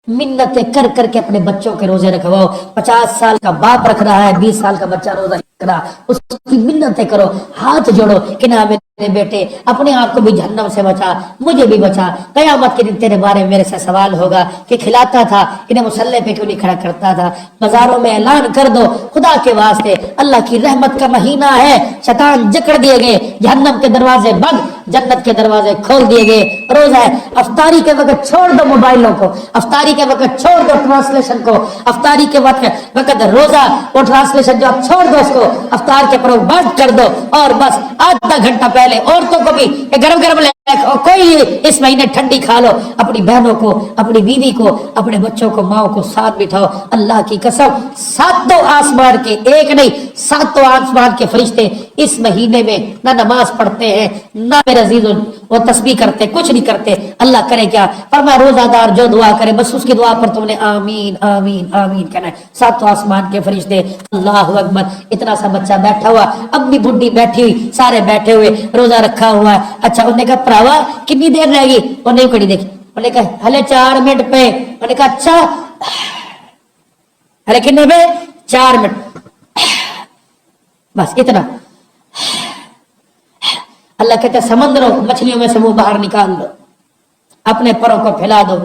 मिन्नतें कर करके अपने बच्चों के रोजे रखवाओ। 50 साल का बाप रख रहा है, 20 साल का बच्चा रोजा रख रहा, उसकी मिन्नतें करो, हाथ जोड़ो कि ना मेरे बेटे अपने आप को भी जहन्नम से बचा, मुझे भी बचा। कयामत के दिन तेरे बारे में मेरे से सवाल होगा कि खिलाता था, इन्हें मुसल्ले पे क्यों नहीं खड़ा करता था। बाजारों में ऐलान कर दो, खुदा के वास्ते अल्लाह की रहमत का महीना है, शैतान जकड़ दिए गए, जहन्नम के दरवाजे बंद, जन्नत के दरवाजे खोल दिए गए। रोजा है, अफ्तारी के वक्त छोड़ दो मोबाइलों को, अफ्तारी के वक्त छोड़ दो ट्रांसलेशन को, अफ्तारी के वक्त रोजा वो ट्रांसलेशन जो आप छोड़ दो उसको, अफ्तार के प्रयोग बंद कर दो और बस आधा घंटा पहले औरतों को भी गरम गरम कोई इस महीने ठंडी खा लो, अपनी बहनों को, अपनी बीवी को, अपने बच्चों को, माओ को साथ बिठाओ। अल्लाह की कसम, सातों आसमान के, एक नहीं सातों आसमान के फरिश्ते इस महीने में ना नमाज पढ़ते हैं, ना मेरे अजीज वो तस्बीह करते, कुछ नहीं करते। अल्लाह करे क्या, फरमाया रोजादार जो दुआ करे बस उसकी दुआ पर तुमने आमीन आमीन आमीन कहना है। सातों आसमान के फरिश्ते, अल्लाह अकबर। इतना सा बच्चा बैठा हुआ, अम्मी बुढ़ी बैठी हुई, सारे बैठे हुए, रोजा रखा हुआ है। अच्छा, उन्होंने कहा भरावा कितनी देर रहेगी, उन्हें कड़ी देखी, उन्होंने कहा हले 4 मिनट पे। उन्होंने कहा अच्छा, अरे कितने पे? 4 मिनट, बस इतना। अल्लाह कहते समंदरों मछलियों में से मुंह बाहर निकाल दो, अपने परों को फैला दो,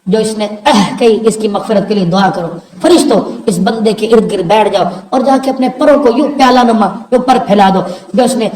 जो इसने कही इसकी मगफिरत के लिए दुआ करो। फरिश्तों इस बंदे के इर्द गिर्द बैठ जाओ और जाके अपने परों को यूं प्याला नुमा ऊपर फैला दो, जो इसने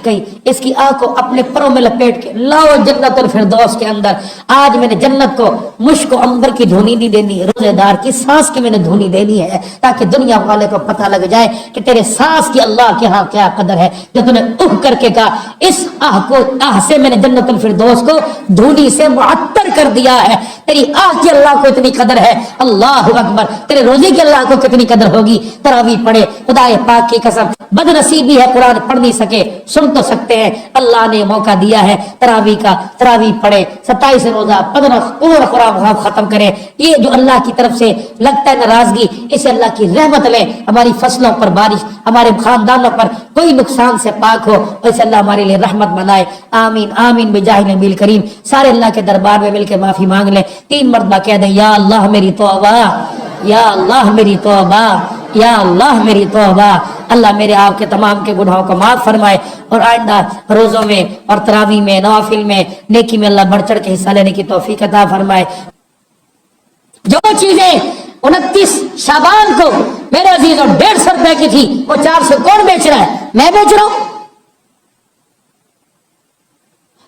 कही इसकी आंख को अपने परों में लपेट के लाओ जन्नतुल फिरदौस के अंदर। आज मैंने जन्नत को मुश्क अंबर की धुनी नहीं देनी, रोजेदार की सांस की मैंने धुनी देनी है, ताकि दुनिया वाले को पता लग जाए कि तेरे सांस की अल्लाह के यहाँ क्या कदर है। जो तूने उह करके कहा, इस आह को, आह से मैंने जन्नतुल फिरदौस को धुनी से मुअत्तर कर दिया है। तेरी आह की अल्लाह को इतनी कदर है, अल्लाह अकबर। तेरे रोजे की अल्लाह को कितनी कदर होगी। तरावीह पढ़े, खुदाए पाक की कसम, बदनसीबी है कुरान पढ़ नहीं सके, सुन तो सकते हैं, अल्लाह ने मौका दिया है तरावी का। तरावी पढ़े, 27 रोजा, 15 पूरा कुरान खत्म करे। ये जो अल्लाह की तरफ से लगता है नाराजगी, इसे अल्लाह की रहमत ले, हमारी फसलों पर बारिश, हमारे खानदानों पर कोई नुकसान से पाक हो, वैसे अल्लाह हमारे लिए रहमत बनाए। आमीन आमीन बिजाहिल नबील करीम। सारे अल्लाह के दरबार में मिलकर माफी मांग ले, 3 मरतबा कह दे, या अल्लाह मेरी तौबा, या अल्लाह मेरी तौबा, या अल्लाह मेरी तौबा। अल्लाह मेरे आपके तमाम के गुनाहों को माफ फरमाए और आइंदा रोजों में और तरावी में, नवाफिल में, नेकी में अल्लाह बढ़ चढ़ के हिस्सा लेने की तौफीक अता फरमाए। जो चीजें 29 शाबान को मेरे अजीजों 150 रुपए की थी, वो 400 कौन बेच रहा है? मैं बेच रहा हूं।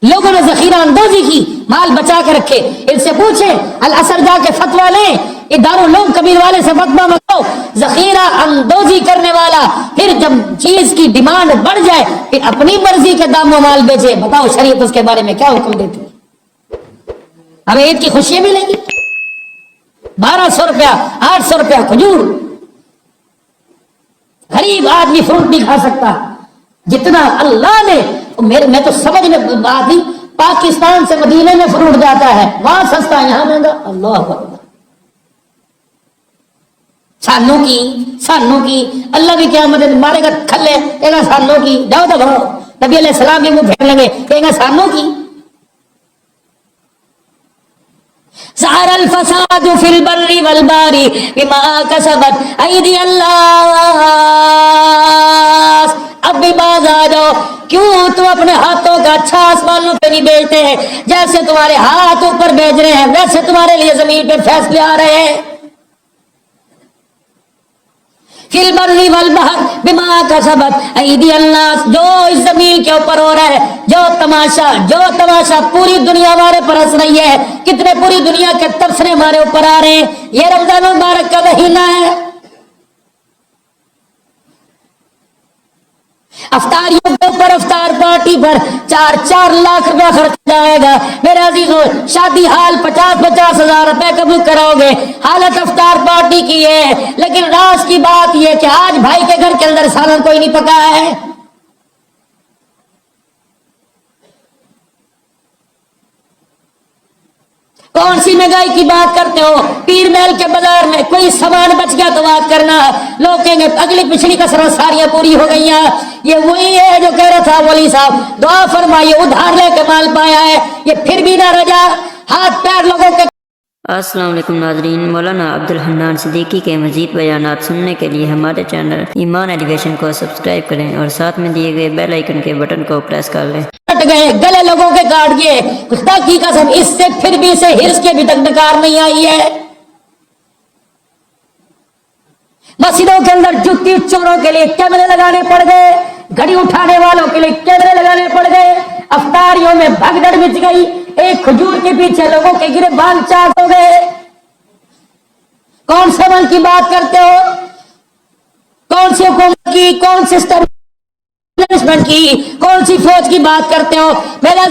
लोगों ने जखीरा अंदोजी की, माल बचा के रखे। इनसे पूछे, अल असर जाके फतवा लें, इदारों लोग कबीर वाले से फतवा मंगाओ। जखीरा अंदोजी करने वाला फिर जब चीज की डिमांड बढ़ जाए फिर अपनी मर्जी के दामों माल बेचे। बताओ शरीयत उसके बारे में क्या हुक्म देती है? हमें ईद की खुशियां मिलेगी, 1200 रुपया, 800 रुपया खजूर। गरीब आदमी फ्रूट नहीं खा सकता जितना अल्लाह ने। मैं तो समझ में बात ही, पाकिस्तान से मदीने में फ्रूट जाता है, वहां सस्ता यहां महंगा। अल्लाह अकबर। सानू की अल्लाह भी क्या मदद मारेगा, खले एगा सानू की, जाओ दबाओ। नबी अलैहि सलाम भी मुंह फेर लगे, एगा सानू की। ज़हरल फसादु फिल बर्रि वल बारी बिमा कसबत ऐदी अल्लाह। अब भी बाज आ जाओ, क्यों तुम अपने हाथों का अच्छा आसमानों पे नहीं भेजते हैं? जैसे तुम्हारे हाथ ऊपर भेज रहे हैं वैसे तुम्हारे लिए जमीन पे फैसले आ रहे हैं। फिल बर्रि वल बहर बिमा कसबत ऐदी अल्लाह। जो इस जमीन के ऊपर हो रहा है, जो तमाशा पूरी दुनिया हमारे पर हंस रही है, कितने पूरी दुनिया के तबसरे हमारे ऊपर आ रहे हैं। ये रमजान मुबारक का महीना है, अफ्तारियों के ऊपर, अफ्तार पार्टी पर 4-4 लाख रुपया खर्च जाएगा। मेरे अजीजों, शादी हाल 50-50 हजार रुपए का बुक कराओगे, हालत अफ्तार पार्टी की है। लेकिन राज की बात यह कि आज भाई के घर के अंदर सालन कोई नहीं पका है। कौन सी महंगाई की बात करते हो? पीर महल के बाजार में कोई सामान बच गया तो बात करना, लोग कहेंगे अगली पिछली कसरत सारियां पूरी हो गई हैं। ये वही है जो कह रहा था वली साहब, दुआ फरमाइए उधार लेके माल पाया है, ये फिर भी ना रजा, हाथ पैर लोगों के السلام علیکم ناظرین، مولانا عبدالحنان صدیقی کے مزید بیانات سننے کے لیے ہمارے چینل ایمان ایلیویشن کو سبسکرائب کریں اور ساتھ میں دیے گئے بیل آئیکن کے بٹن کو پریس کر لیں۔ گئے گلے لوگوں کے کاٹ گئے، خدا کی قسم اس سے پھر بھی اسے ہرس کے بھی تک نکار نہیں آئی ہے۔ مسجدوں کے اندر جوتی چوروں کے لیے کیمرے لگانے پڑ گئے، گھڑی اٹھانے والوں کے لیے کیمرے لگانے پڑ گئے، افطاریوں میں بھگدڑ مچ گئی، ایک کھجور کے پیچھے لوگوں کے گربان چاٹ ہو گئے۔ کون سے عمل کی بات کرتے ہو؟ کون سی حکومت کی، کون سی اسٹیبلشمنٹ کی، کون سی فوج کی بات کرتے ہو؟ میرا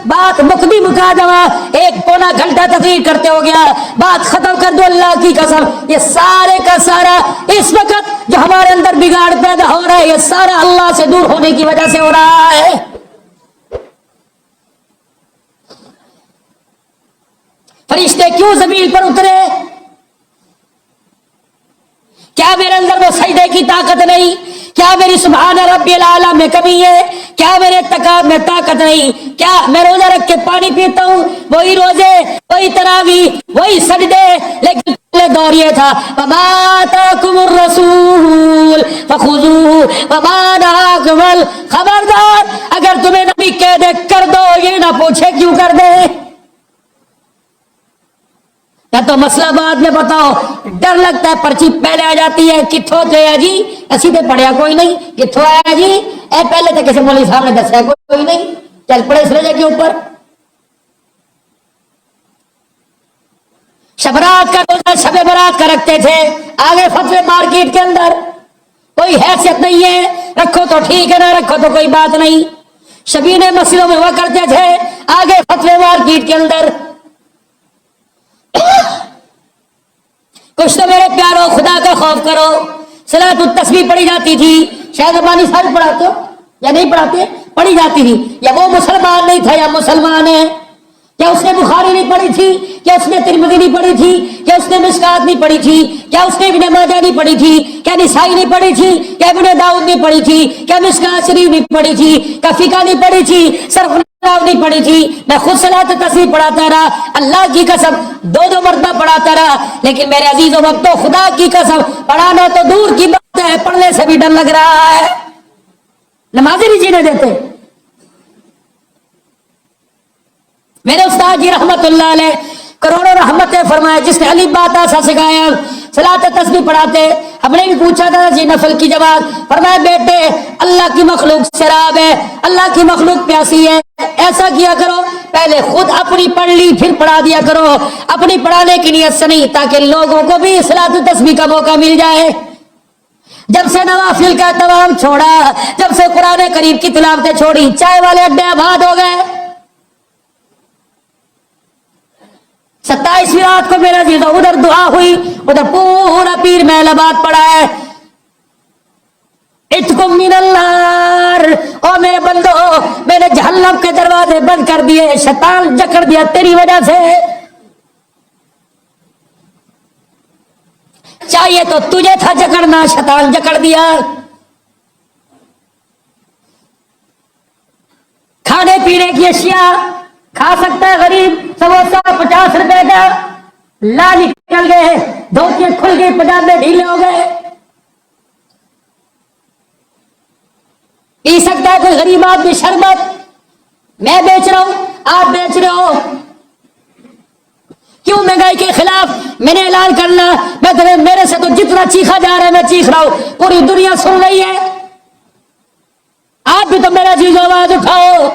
بات مقدی مکا جما، ایک پونا گھنٹہ تقریر کرتے ہو گیا، بات ختم کر دو اللہ کی قسم۔ یہ سارے کا سارا اس وقت جو ہمارے اندر بگاڑ پیدا ہو رہا ہے، یہ سارا اللہ سے دور ہونے کی وجہ سے ہو رہا ہے۔ فرشتے کیوں زمین پر اترے؟ کیا میرے اندر وہ سجدے کی طاقت نہیں؟ کیا میری سبحان ربی الاعلیٰ میں کمی ہے؟ کیا میرے تکاب میں طاقت نہیں؟ کیا میں روزہ رکھ کے پانی پیتا ہوں؟ وہی روزے، وہی تراویح، وہی سجدے، لیکن پہلے دور یہ تھا وما آتاکم الرسول فخذوہ وما نہاکم عنہ، خبردار اگر تمہیں نبی کہہ دے کر دو، یہ نہ پوچھے کیوں کر دے۔ یا تو مسئلہ بعد میں بتاؤ، ڈر لگتا ہے پرچی پہلے آ جاتی ہے، کتھوں تھے جی اسی پہ پڑھیا کوئی نہیں، کتھوں آیا جی اے پہلے تو کسی مولوی صاحب نے دسیا کوئی نہیں، چل پڑے اس رجے کے اوپر۔ شبرات کا روزہ شب برات کا رکھتے تھے، آگے فتوے مارکیٹ کے اندر، کوئی حیثیت نہیں ہے، رکھو تو ٹھیک ہے، نہ رکھو تو کوئی بات نہیں۔ شبینے مسجدوں میں ہوا کرتے تھے، آگے فتوے مارکیٹ کے اندر۔ کچھ تو میرے پیارو خدا کا خوف کرو۔ صلاۃ التسبیح پڑھی جاتی تھی، شاید ربانی صاحب پڑھاتے ہو یا نہیں پڑھاتے؟ پڑھی جاتی تھی۔ یا وہ مسلمان نہیں تھا یا مسلمان ہے؟ کیا اس نے بخاری نہیں پڑھی تھی؟ کیا اس نے ترمذی نہیں پڑھی تھی؟ کیا اس نے مشکات نہیں پڑھی تھی؟ کیا اس نے ابن ماجہ نہیں پڑھی تھی؟ کیا نسائی نہیں پڑھی تھی؟ کیا ابن داؤد نہیں پڑھی تھی؟ کیا مشکات شریف نہیں پڑھی تھی؟ کیا فقہ نہیں پڑھی تھی؟ صرف نہیں پڑھی تھی؟ میں خود صلاۃ التسبیح پڑھاتا رہا، اللہ کی قسم 2 مرتبہ پڑھاتا رہا، لیکن میرے عزیزوں وقت تو خدا کی قسم پڑھانا تو دور کی بات ہے، پڑھنے سے بھی ڈر لگ رہا ہے، نمازی نہیں جینے دیتے۔ میرے استاد جی رحمت اللہ علیہ کروڑوں رحمتیں فرمائے، جس نے علی بات ایسا سکھایا، صلاۃ تسبیح پڑھاتے، ہم نے بھی پوچھا تھا جی نفل کی جماعت، فرمایا بیٹے اللہ کی مخلوق شراب ہے، اللہ کی مخلوق پیاسی ہے، ایسا کیا کرو پہلے خود اپنی پڑھ لی پھر پڑھا دیا کرو، اپنی پڑھانے کی نیت سے نہیں، تاکہ لوگوں کو بھی صلاۃ تسبیح کا موقع مل جائے۔ جب سے نوافل کا تمام چھوڑا، جب سے قرآن کریم کی تلاوتیں چھوڑی، چائے والے اڈے آباد ہو گئے۔ 27ویں رات کو میرا جیزا ادھر دعا ہوئی، ادھر پورا پیر محل آباد پڑا ہے، اتقم من النار، او میرے بندو میں نے جہنم کے دروازے بند کر دیے، شیطان جکڑ دیا تیری وجہ سے، چاہیے تو تجھے تھا جکڑنا، شیطان جکڑ دیا۔ کھانے پینے کی اشیاء کھا سکتا ہے غریب، سموسہ 50 روپے کا، لال نکل گئے، دھوتیاں کھل گئی، پجامے ڈھیلے ہو گئے۔ پی سکتا ہے کوئی غریب آدمی شربت؟ میں بیچ رہا ہوں، آپ بیچ رہے ہو، کیوں مہنگائی کے خلاف میں نے اعلان کرنا؟ میں تمہیں میرے سے تو جتنا چیخا جا رہا ہے میں چیخ رہا ہوں، پوری دنیا سن رہی ہے، آپ بھی تو میرا چیز آواز اٹھاؤ۔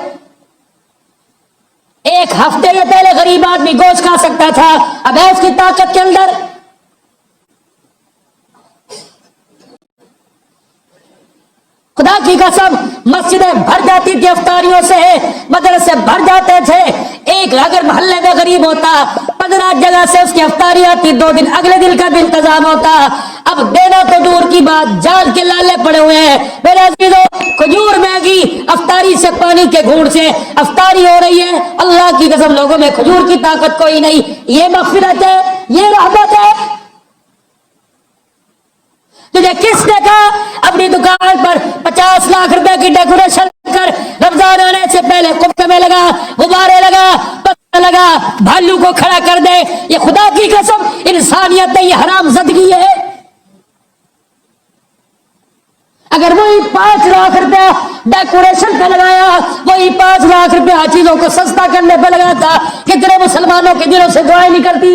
ایک ہفتے سے پہلے غریب آدمی گوشت کھا سکتا تھا، اب ہے اس کی طاقت کے اندر؟ خدا کی قسم مسجدیں بھر جاتی تھی افطاریوں سے، مدرسے بھر جاتے تھے، ایک اگر محلے میں غریب ہوتا 15 جگہ سے اس کی افطاری آتی، 2 دن اگلے دن کا بھی انتظام ہوتا۔ اب دینا تو دور کی بات، جان کے لالے پڑے ہوئے ہیں۔ میرے عزیزو کھجور مہنگی، افطاری سے پانی کے گھونٹ سے افطاری ہو رہی ہے، اللہ کی قسم لوگوں میں کھجور کی طاقت کوئی نہیں۔ یہ مغفرت ہے، یہ رحمت ہے۔ تجھے کس نے کہا اپنی دکان پر 50 لاکھ روپے کی ڈیکوریشن کر، رمضان آنے سے پہلے کفتے میں لگا، غبارے لگا، लगा भालू को खड़ा कर दे। ये खुदा की कसम इंसानियत है, ये हराम ज़दगी है। अगर वही 5 लाख रुपया डेकोरेशन पे लगाया, वही 5 लाख रुपया चीजों को सस्ता करने पे लगाता, कितने मुसलमानों के दिलों से दुआएं नहीं करती।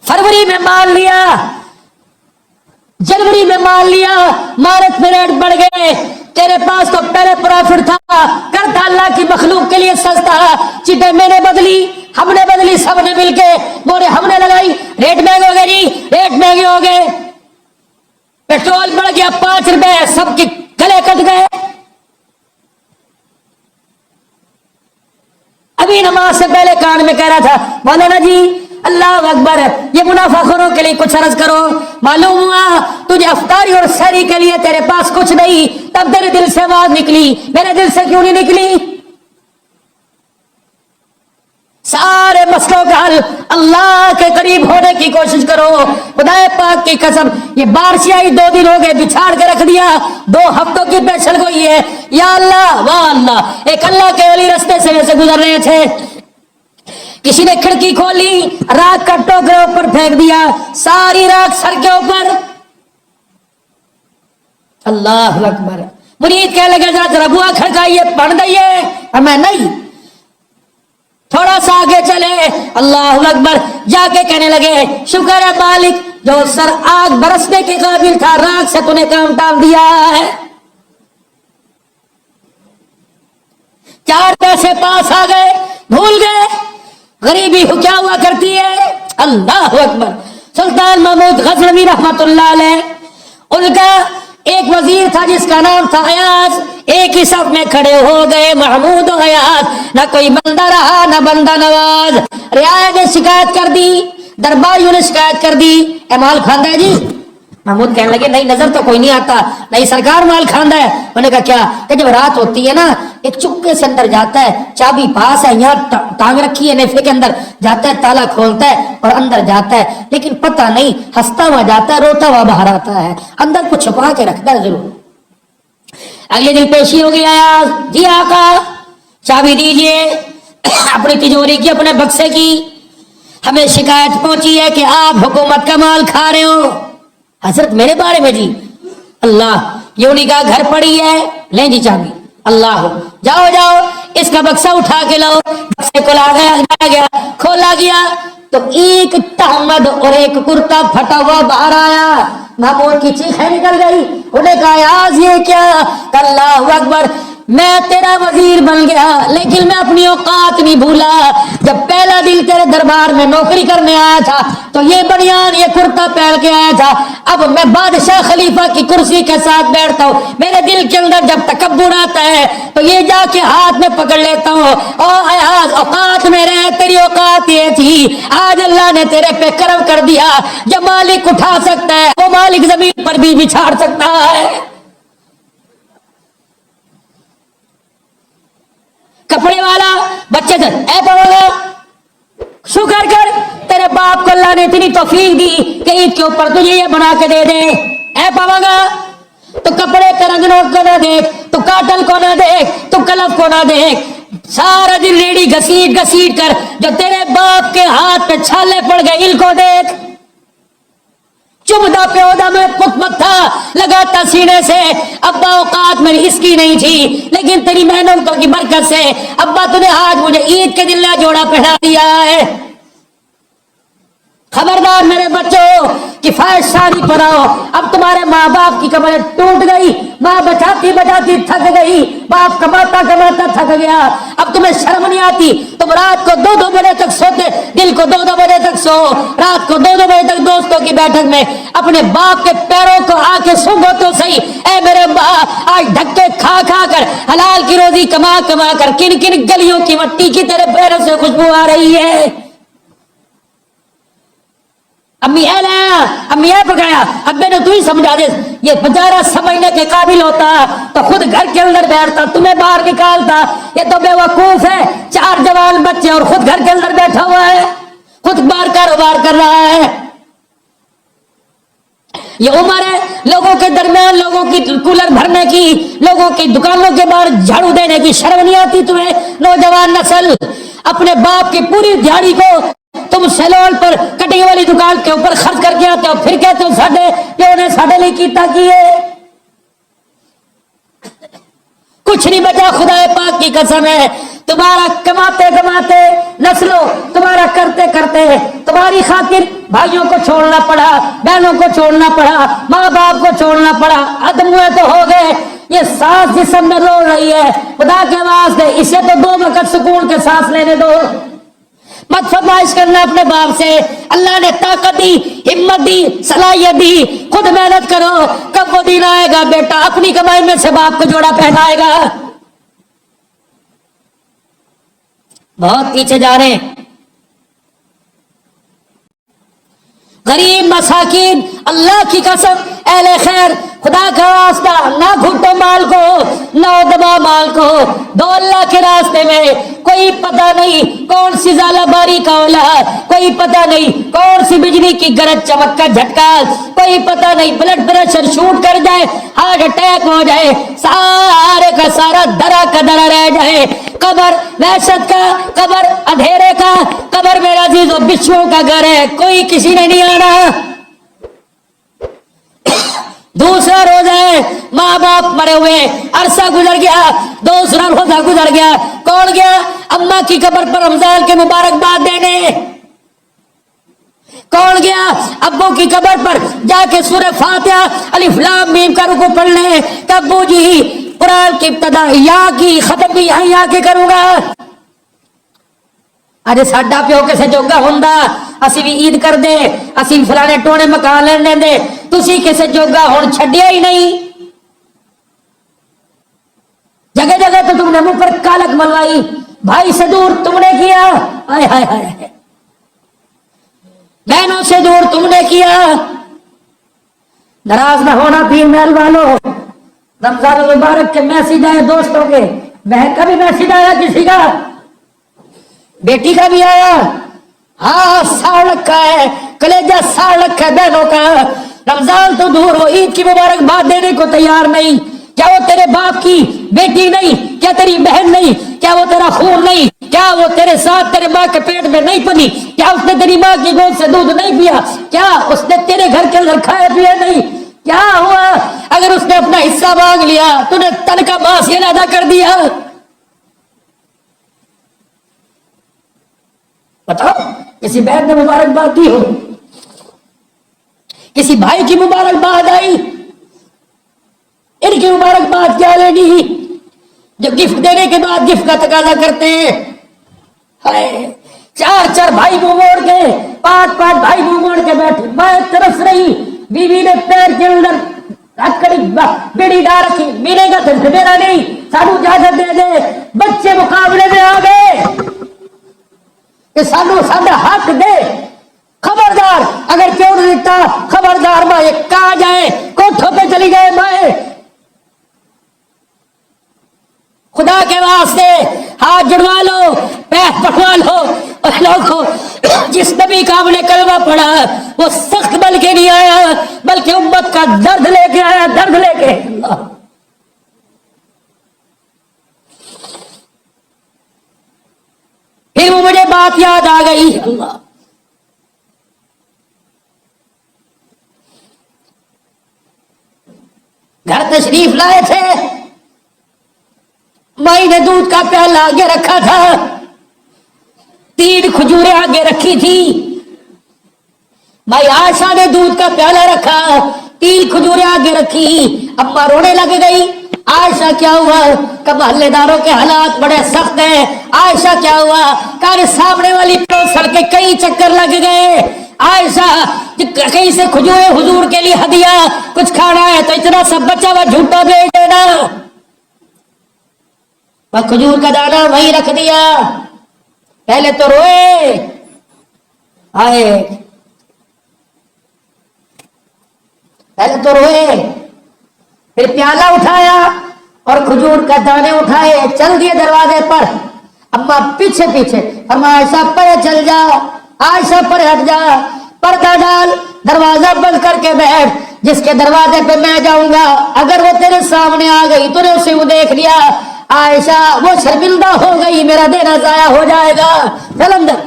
फरवरी में मान लिया, जनवरी में मान लिया, मार्च में रेट बढ़ गए, तेरे पास तो पहले प्रॉफिट था, करता अल्लाह की मखलूक के लिए सस्ता। चीजें मैंने बदली, हमने बदली, सबने मिलके बोले हमने लगाई, रेट महंगे हो गए जी, रेट महंगे हो गए। पेट्रोल बढ़ गया 5 रुपए, सबके गले कट गए। अभी नमाज से पहले कान में कह रहा था मौलाना जी अल्लाह अकबर, ये मुनाफाखोरों के लिए कुछ अर्ज करो। मालूम हुआ तुझे अफ्तारी और सहरी के लिए तेरे पास कुछ नहीं, तब तेरे दिल से आवाज निकली, मेरे दिल से क्यों नहीं निकली? सारे मसलों का हल अल्लाह के करीब होने की कोशिश करो। खुदाए पाक की कसम, ये बारिश आई 2 दिन हो गए, बिछाड़ के रख दिया, 2 हफ्तों की पेशल गोई है। या अल्लाह वाह अल्लाह, एक अल्लाह के वली रास्ते से गुजर रहे थे, किसी ने खिड़की खोली, राख का टोकरे ऊपर फेंक दिया, सारी राख सर के ऊपर। अल्लाह अकबर। मुरीद कहने लगे जरा बुआ खड़काइए, पढ़ दइए। मैं नहीं, थोड़ा सा आगे चले, अल्लाह अकबर, जाके कहने लगे शुक्र है मालिक जो सर आग बरसने के काबिल था, राख से तूने काम टाल दिया है। 4 पैसे पास आ गए, भूल गए गरीबी क्या हुआ करती है। अल्लाह अकबर। सुल्तान महमूद गजनवी रहमतुल्लाह अलैह, उनका एक वजीर था जिसका नाम था अयाज। एक ही सफ में खड़े हो गए महमूद और अयाज, ना कोई बंदा रहा ना बंदा नवाज। रियाया ने शिकायत कर दी, दरबारियों ने शिकायत कर दी, ए माल खांदा है जी। महमूद कहने लगे नहीं, नजर तो कोई नहीं आता, नहीं सरकार माल खांदा है। उन्होंने कहा क्या? कि जब रात होती है ना, एक चुपके से अंदर जाता है, चाबी पास है, यहाँ टांग रखी है नेफे के अंदर, जाता है, ताला खोलता है और अंदर जाता है, लेकिन पता नहीं, हंसता हुआ जाता है, रोता हुआ बाहर आता है, अंदर कुछ छुपा के रखता है जरूर। अगले दिन पेशी हो गया, जी आका चाबी दीजिए अपनी तिजोरी की, अपने बक्से की। हमें शिकायत पहुंची है कि आप हुकूमत का माल खा रहे हो। हजरत मेरे बारे में जी? अल्लाह, ये उन्हीं का घर पड़ी है, लें जी चाबी। अल्लाह, जाओ जाओ इसका बक्सा उठा के लाओ। बक्से को लाया गया, खोला गया तो एक तहमद और एक कुर्ता फटा हुआ बाहर आया। महमूद की चीखें निकल गई। उन्हें कहा आज ये क्या? अल्लाह अकबर, मैं तेरा वजीर बन गया लेकिन मैं अपनी औकात नहीं भूला। जब पहला दिन तेरे दरबार में नौकरी करने आया था तो ये बनियान ये कुर्ता पहन के आया था, अब मैं बादशाह खलीफा की कुर्सी के साथ बैठता हूँ, मेरे दिल के अंदर जब तकब्बुर आता है तो ये जाके हाथ में पकड़ लेता हूँ। और आज औकात में रहे, तेरी औकात ये थी, आज अल्लाह ने तेरे पे करम कर दिया। जब मालिक उठा सकता है वो मालिक जमीन पर भी बिछाड़ सकता है। कपड़े वाला बच्चे से ऐ पाओगे, शुक्र कर तेरे बाप को अल्लाह ने इतनी तौफीक दी कि ईद के ऊपर तुझे ये बना के दे दे। ऐ पाओगा तो कपड़े का रंग को ना देख, तो काटल को ना देख, तो कलफ को ना देख, सारा दिन रेडी घसीट घसीट कर जो तेरे बाप के हाथ पे छाले पड़ गए इनको देख। चुभदा प्योदा में पुत था लगाता सीने से, अब्बा औकात मेरी इसकी नहीं थी लेकिन तेरी मेहनतों की बरकत से अब्बा तूने आज मुझे ईद के दिन नया जोड़ा पहना दिया है। खबरदार मेरे बच्चों, किफायत शादी पढ़ाओ। अब तुम्हारे माँ बाप की कमरें टूट गई, माँ बचाती बचाती थक गई, बाप कमाता कमाता थक गया, अब तुम्हें शर्म नहीं आती। तुम रात को 2-2 बजे तक सोते, दिल को 2-2 बजे तक सो, रात को 2-2 बजे तक दोस्तों की बैठक में अपने बाप के पैरों को आके सूंघो तो सही। ऐ मेरे बाप, आज धक्के खा खा कर हलाल की रोजी कमा कमा कर किन किन गलियों की मिट्टी की तेरे पैरों से खुशबू आ रही है। अम्मी अम्मी पकाया, अब्बे ने तू ही समझा दे। ये बेचारा समझने के काबिल होता तो खुद घर के अंदर बैठता, तुम्हें बाहर निकालता। ये तो बेवकूफ है, 4 जवान बच्चे और खुद घर के अंदर बैठा हुआ है, खुद बाहर कारोबार कर रहा है। ये उम्र है लोगों के दरमियान लोगों की कूलर भरने की, लोगों की दुकानों के बाहर झाड़ू देने की शर्म नहीं आती तुम्हें? नौजवान नस्ल, अपने बाप की पूरी दिहाड़ी को तुम सैलून पर कटिंग वाली दुकान के ऊपर खर्च करके आते हो, फिर कहते हो साडे प्यो ने साडे लिए कीता की है। कुछ नहीं बचा, खुदा पाक की कसम है। तुम्हारा कमाते कमाते नस्लों, तुम्हारा करते करते तुम्हारी खातिर भाइयों को छोड़ना पड़ा, बहनों को छोड़ना पड़ा, माँ बाप को छोड़ना पड़ा, अदमुए तो हो गए। ये सांस जिसम में रो रही है, खुदा के वास्ते इसे तो 2 वक्त सुकून के सांस लेने दो। मत फरमाइश करना अपने बाप से। अल्लाह ने ताकत दी, हिम्मत दी, सलाहियत दी, खुद मेहनत करो। कब वो दिन आएगा बेटा अपनी कमाई में से बाप को जोड़ा पहनाएगा। बहुत पीछे जा रहे हैं। गरीब मसाकिन, अल्लाह की कसम, अहले खैर, खुदा का वास्ता, ना घुटो माल को, ना दबा माल को। दो अल्लाह के रास्ते में। कोई पता नहीं कौन सी जालाबारी का औलाद, कोई पता नहीं कौन सी बिजली की गरज चमक का झटका, कोई पता नहीं ब्लड प्रेशर शूट कर जाए, हार्ट अटैक हो जाए, सारे का सारा दरा का दरा रह जाए। कब्र वहशत का, कब्र अंधेरे का, कब्र मेरा अजीजों बिच्छुओं का घर है, कोई किसी ने नहीं आना। दूसरा रोजा है, माँ बाप मरे हुए, अरसा गुजर गया, दूसरा रोजा गुजर गया। कौन गया? अम्मा की कब्र पर रमजान के मुबारकबाद देने। कौन गया? अब्बू की कब्र पर जाके सूरह फातिहा अलिफ लाम मीम का रुकू पढ़ने। अब्बू जी कुरान की इब्तिदा यहाँ की, खत्म भी यहीं आके करूंगा। अरे साडा प्यो किसे जोगा हुंदा, असी भी ईद कर दे, असी फलाने टोने मकान लेने दे, तुसी किसे जोगा हुण छड्डिया ही नहीं। जगह जगह तो तुमने मुंह पर कालक मलवाई, भाई से दूर तुमने किया, हाय हाय हाय, बहनों से दूर तुमने किया। नाराज न होना पीर महल वालों। रमजान मुबारक के मैसेज आए दोस्तों के, बहन का भी मैसेज आया, किसी का बेटी का भी आया। हाँ साड़ रखा है, कलेजा साड़ रखा है बहनों का। रमजान तो दूर हो, ईद की मुबारकबाद देने को तैयार नहीं। क्या वो तेरे बाप की बेटी नहीं? क्या तेरी बहन नहीं? क्या वो तेरा खून नहीं? क्या वो तेरे साथ तेरे माँ के पेट में नहीं पली? क्या उसने तेरी माँ की गोद से दूध नहीं पिया? क्या उसने तेरे घर के अंदर खाया पिया नहीं? क्या हुआ अगर उसने अपना हिस्सा मांग लिया, तूने तन का मांस ये अदा कर दिया? बताओ, किसी बहन ने मुबारकबाद दी हो? किसी भाई की मुबारकबाद आई? इनकी मुबारकबाद क्या लेनी, जो गिफ्ट देने के बाद गिफ्ट का तकाजा करते हैं। हाय, 4 भाई मुंह मोड़ के, 5 भाई मुंह मोड़ के बैठे। मैं तरस रही, बीवी ने पैर के अंदर बेड़ी डाल रखी, मिलेगा तो मेरा नहीं, सानू इजाजत दे दे। बच्चे मुकाबले में आ गए कि सानू साडा हक दे। खबरदार, अगर क्यों नहीं दिखता, खबरदार माए कहा जाए, कोठों पे चली गए माए। खुदा के वास्ते हाथ जुड़वा लो, पैर पकवा लो। लोगों, जिस नबी का हमने कलमा पढ़ा वो सख्त बल के नहीं आया, बल्कि उम्मत का दर्द लेके आया, दर्द लेके। फिर वो मुझे बात याद आ गई। अल्लाह, घर तशरीफ लाए थे, माई ने दूध का प्याला आगे रखा था, 3 खजूरें आगे रखी थी। माई आयशा ने दूध का प्याला रखा, 3 खजूरें आगे रखी। अम्मा रोने लग गई। आयशा क्या हुआ? कब हल्लेदारों के हालात बड़े सख्त हैं। आयशा क्या हुआ? कार सामने वाली सड़ के कई चक्कर लग गए। आयशा कहीं से खजूरें हुजूर के लिए हदिया, कुछ खाना है तो इतना सब बचा हुआ झूठा भेज देना। वह खजूर का दाना वहीं रख दिया। पहले तो रोए, आए, पहले तो रोए, फिर प्याला उठाया और खजूर का दाने उठाए, चल दिए दरवाजे पर। अम्मा पीछे पीछे, अम्मा आयशा पर चल जा, आयशा पर हट जा। पर्दा डाल, दरवाजा बंद करके बैठ, जिसके दरवाजे पे मैं जाऊंगा अगर वो तेरे सामने आ गई, तूने उसे वो देख लिया, आयशा वो शर्मिंदा हो गई, मेरा देना जाया हो जाएगा, चल अंदर।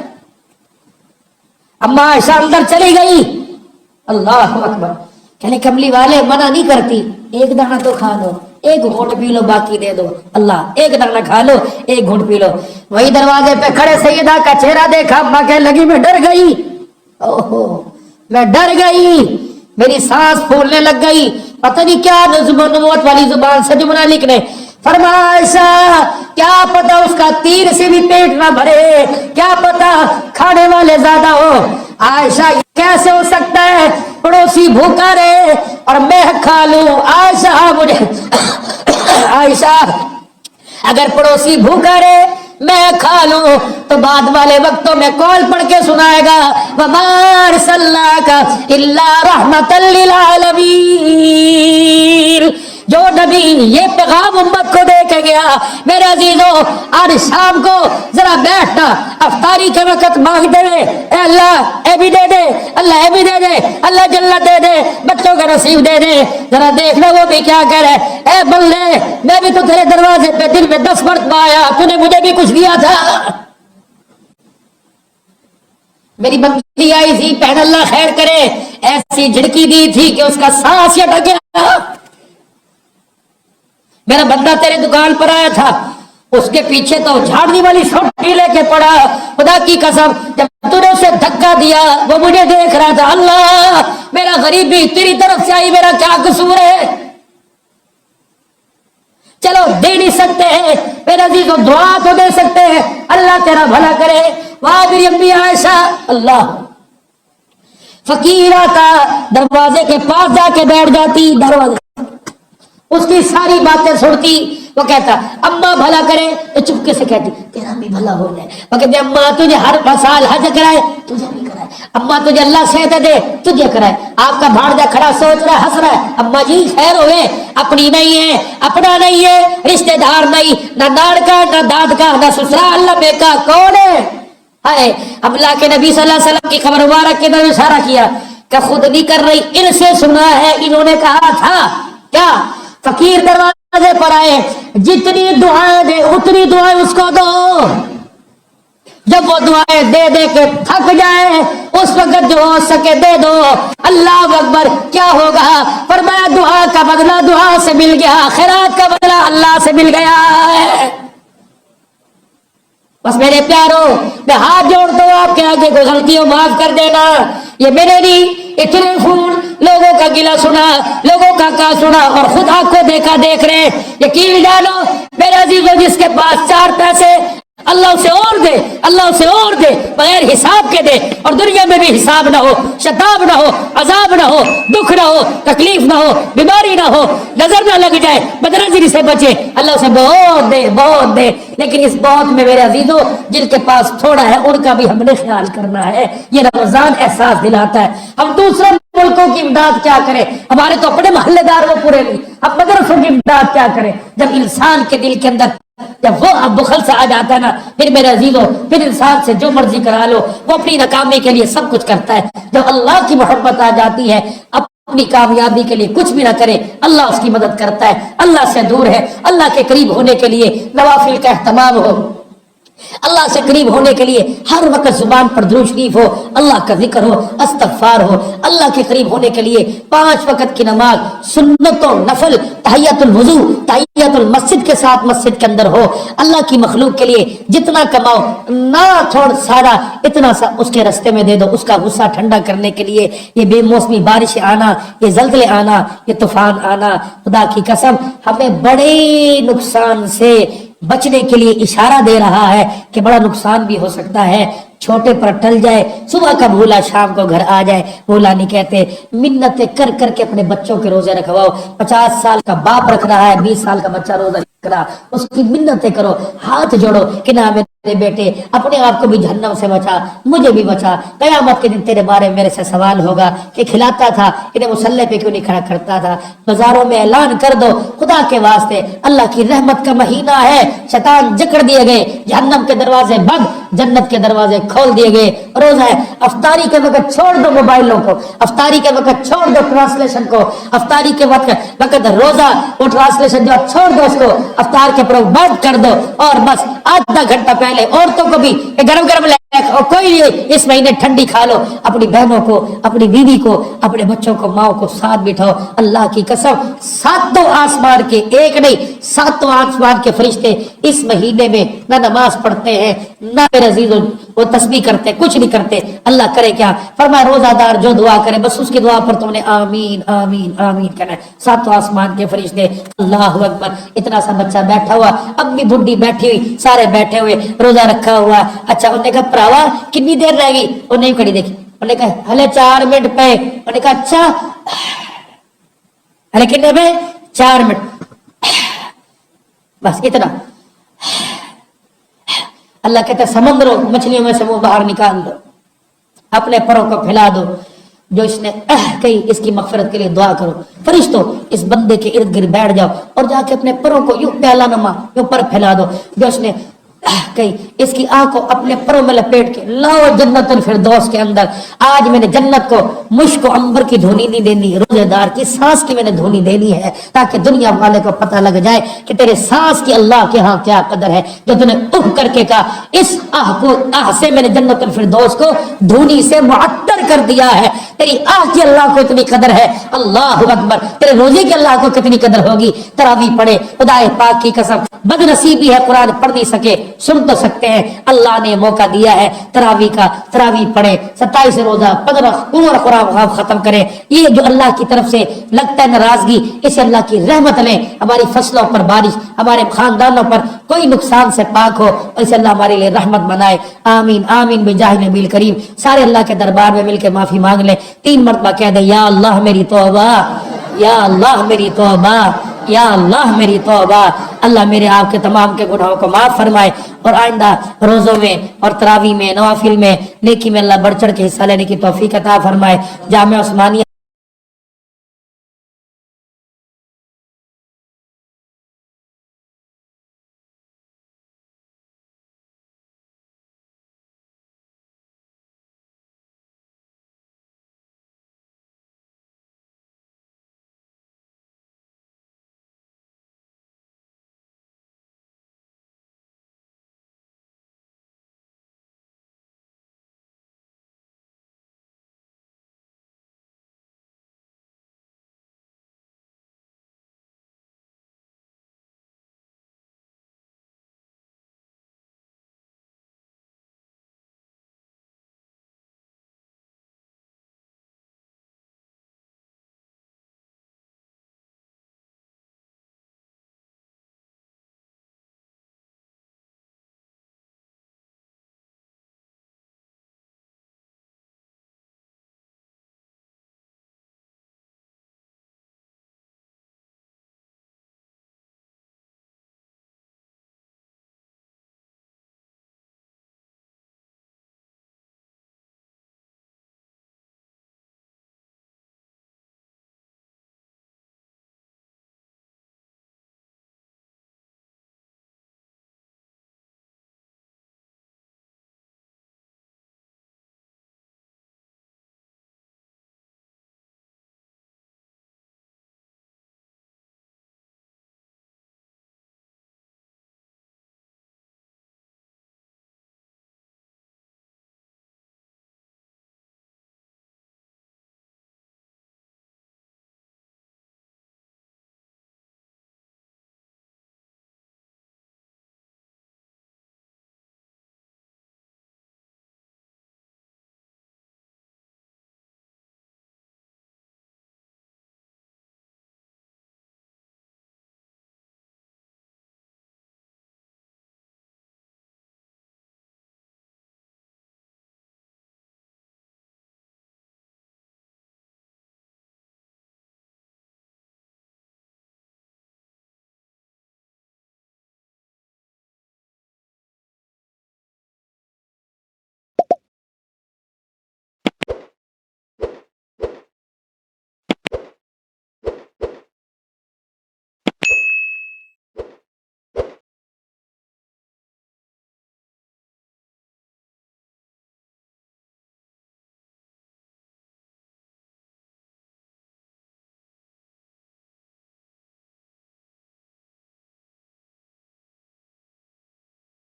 अम्मा आयशा अंदर चली गई। अल्लाह अकबर। कहने कमली वाले मना नहीं करती, एक दाना तो खा लो, एक घूंट पी लो, बाकी दे दो। अल्लाह, एक दाना खा लो, एक घूंट पी लो। वही दरवाजे पे खड़े सैयदा का चेहरा देखा, अम्मा कहने लगी मैं डर गई, ओहो मैं डर गई, मेरी सांस फूलने लग गई, पता नहीं क्या नज़्म-ओ-नबूवत वाली जुबान से जुमला लिखने। फरमाया क्या पता उसका तीर से भी पेट ना भरे, क्या पता खाने वाले ज्यादा हो। आयशा कैसे हो सकता है पड़ोसी भूखा रहे और मैं खा लूं? आयशा मुझे आयशा अगर पड़ोसी भूखा रहे मैं खा लूं तो बाद वाले वक्तों में कौन पढ़ के सुनाएगा, वमा अरसलनाका इल्ला रहमतल लिल आलमीन। जो नबी ये पैगाम उम्मत को दे के गया, मेरे अजीजों आज शाम को जरा बैठना, अफ्तारी के वक्त मांगते हुए अल्लाह ए भी दे दे, अल्लाह ए भी दे दे, अल्लाह जन्नत दे दे, बच्चों का नसीब दे दे। जरा देखना वो भी क्या कह रहे, ए बल्ले मैं भी तो तेरे दरवाजे पे दिन में 10 मरतबा आया, तूने मुझे भी कुछ दिया था। मेरी बंदी आई थी, पहन अल्लाह खैर करे, ऐसी झिड़की दी थी कि उसका सांस अटक गया। मेरा बंदा तेरे दुकान पर आया था, उसके पीछे तो झाड़ने वाली सोटी लेके पड़ा, खुदा की कसम जब तूने उसे धक्का दिया वो मुझे देख रहा था। अल्लाह मेरा गरीबी तेरी तरफ से आई, मेरा क्या कसूर है? चलो दे नहीं सकते हैं मेरा अजीज, दुआ तो दे सकते हैं, अल्लाह तेरा भला करे। वाह मेरी अम्मी आयशा, अल्लाह फकीर आता दरवाजे के पास जाके बैठ जाती, दरवाजे उसकी सारी बातें सुनती, वो कहता अम्मा भला करे, तो चुपके से कहती तेरा भी भला हो जाए। वो कहते अम्मा तुझे हर साल हज कराए, तुझे भी कराए, अम्मा तुझे अल्लाह सेहत दे, तुझे कराए। आपका भाड़जा खड़ा सोच रहा है, हंस रहा है, अम्मा जी खैर होवे, अपनी नहीं है, अपना नहीं है, रिश्तेदार नहीं, ना नाड़ का ना दाद का ना ससुराल ना बेका, कौन है? हाय अल्लाह के नबी सल्लल्लाहु अलैहि वसल्लम की खबर मुबारक के तरफ इशारा किया कि खुद नहीं कर रही, इनसे सुना है, इन्होंने कहा था क्या? फकीर दरवाजे पर आए, जितनी दुआएं दे उतनी दुआएं उसको दो। जब वो दुआएं दे दे के थक जाए उस वक्त जो हो सके दे दो। अल्लाह अकबर, क्या होगा? फरमाया दुआ का बदला दुआ से मिल गया, खैरात का बदला अल्लाह से मिल गया है। बस मेरे प्यारो मैं हाथ जोड़ता हूँ आपके आगे, कोई गलतियों माफ कर देना। ये मेरे नहीं, इतने फोन लोगों का गिला सुना, लोगों का क्या सुना और खुद आपको देखा देख रहे। यकीन जानो मेरे अजीजों, जिसके पास 4 पैसे अल्लाह उसे और दे, अल्लाह उसे और दे, बगैर हिसाब के दे, और दुनिया में भी हिसाब ना हो, शताब ना हो, अजाब ना हो, दुख ना हो, तकलीफ ना हो, बीमारी ना हो, नजर ना लग जाए, बदनजरी से बचे, अल्लाह उसे बहुत दे, बहुत दे। लेकिन इस बहुत में मेरे अजीजों जिनके पास थोड़ा है उनका भी हमने ख्याल करना है। ये रमजान एहसास दिलाता है। हम दूसरे मुल्कों की इमदाद क्या करें, हमारे तो अपने मोहल्लेदार वो पूरे नहीं, हम मदरसों की इमदाद क्या करें? जब इंसान के दिल के अंदर जब वो अब बुखल से आ जाता है ना, फिर मेरे अजीजों फिर इंसान से जो मर्जी करा लो, वो अपनी नाकामी के लिए सब कुछ करता है। जब अल्लाह की मोहब्बत आ जाती है, अपनी कामयाबी के लिए कुछ भी ना करे, अल्लाह उसकी मदद करता है। अल्लाह से दूर है, अल्लाह के करीब होने के लिए नवाफिल का एहतमाम हो, अल्लाह से करीब होने के लिए हर वक्त जुबान पर दुरूद शरीफ हो, अल्लाह का जिक्र हो, इस्तग़फ़ार हो। अल्लाह के करीब होने के लिए 5 वक्त की नमाज, सुन्नत और नफल, तहियतुल वुज़ू, तहियतुल मस्जिद के साथ मस्जिद के अंदर हो। अल्लाह की मखलूक के लिए जितना कमाओ ना थोड़ा सारा इतना सा उसके रास्ते में दे दो, उसका गुस्सा ठंडा करने के लिए। ये बेमौसमी बारिश आना, ये जल्जले आना, ये तूफान आना, खुदा की कसम हमें बड़े नुकसान से बचने के लिए इशारा दे रहा है कि बड़ा नुकसान भी हो सकता है। छोटे पर टल जाए, सुबह का भूला शाम को घर आ जाए, भूला नहीं कहते। मिन्नतें कर करके अपने बच्चों के रोजे रखवाओ। 50 साल का बाप रख रहा है, 20 साल का बच्चा रोजा रख रहा, उसकी मिन्नतें करो, हाथ जोड़ो कि ना हमें मेरे बेटे अपने आप को भी जहन्नम से बचा, मुझे भी बचा। कयामत के दिन तेरे बारे में मेरे से सवाल होगा कि खिलाता था, इन्हें मुसल्ले पे क्यों नहीं खड़ा करता था। बाजारों में ऐलान कर दो, खुदा के वास्ते अल्लाह की रहमत का महीना है, शैतान जकड़ दिए गए, जहन्नम के दरवाजे बंद, जन्नत के दरवाजे खोल दिए गए। रोजा है, अफ्तारी के वक्त छोड़ दो मोबाइलों को, अफ्तारी के वक्त छोड़ दो ट्रांसलेशन को, अफ्तारी के वक्त रोजा वो ट्रांसलेशन जो छोड़ दो उसको, अफ्तार के प्रयोग बंद कर दो और बस आधा घंटा पहले औरतों को भी गरम गरम कोई नहीं, इस महीने ठंडी खा लो। अपनी बहनों को, अपनी बीवी को, अपने बच्चों को, माओ को साथ बिठाओ। अल्लाह की कसम, सातों आसमान के, एक नहीं सातों आसमान के फरिश्ते इस महीने में ना नमाज पढ़ते हैं, ना मेरे अजीजों वो तस्बीह करते, कुछ नहीं करते। अल्लाह करे क्या, फरमाया रोजादार जो दुआ करे बस उसकी दुआ पर तुमने आमीन आमीन आमीन कहना है। सातों आसमान के फरिश्ते, अल्लाह अकबर। इतना सा बच्चा बैठा हुआ, अब भी बुढ़ी बैठी हुई, सारे बैठे हुए, रोजा रखा हुआ। अच्छा, उन्होंने कहा भरावा कितनी देर रहेगी, वो नहीं खड़ी देखी, उन्होंने कहा हले 4 मिनट पे। उन्होंने कहा अच्छा, हले कितने पे, 4 मिनट, बस इतना। अल्लाह कहता है समंदरों मछलियों में से मुंह बाहर निकाल दो, अपने परों को फैला दो, जो इसने कही इसकी मगफिरत के लिए दुआ करो। फरिश्तों इस बंदे के इर्द गिर्द बैठ जाओ और जाके अपने परों को यूं प्याला नमा यूं पर फैला दो, जो इसने कही इसकी आंख को अपने परों में लपेट के लाओ जन्नतुल फिरदौस के अंदर। आज मैंने जन्नत को मुश्क अंबर की धुनी नहीं देनी, रोजेदार की सांस की मैंने धुनी देनी है, ताकि दुनिया वाले को पता लग जाए कि तेरे सांस की अल्लाह के यहाँ क्या कदर है। जो तूने उह करके कहा, इस आह को, आह से मैंने जन्नतुल फिरदौस को धुनी से मुअत्तर कर दिया है। तेरी आह की अल्लाह को इतनी कदर है, अल्लाह अकबर। तेरे रोजे की अल्लाह को कितनी कदर होगी। तरावी पढ़े, खुदाए पाक की कसम, बदनसीबी है कुरान पढ़ नहीं सके, सुन तो सकते हैं। अल्लाह ने मौका दिया है तरावी का, तरावी पढ़े, 27 रोजा 15 उम्र कुरान खत्म करें। ये जो अल्लाह की तरफ से लगता है नाराजगी, इसे अल्लाह की रहमत लें। हमारी फसलों पर बारिश, हमारे खानदानों पर कोई नुकसान से पाक हो, इसे अल्लाह हमारे लिए रहमत बनाए। आमीन आमीन बिजाह नबील करीम। सारे अल्लाह के दरबार में मिलकर माफी मांग ले, 3 मरतबा कह दे, या अल्लाह मेरी तौबा, या अल्लाह मेरी तौबा, या अल्लाह मेरी तौबा। अल्लाह मेरे आपके तमाम के गुनाहों को माफ फरमाए और आइंदा रोजों में और तरावी में, नवाफिल में, नेकी में अल्लाह बढ़ चढ़ के हिस्सा लेने की तौफीक अता फरमाए। जामे उस्मानिया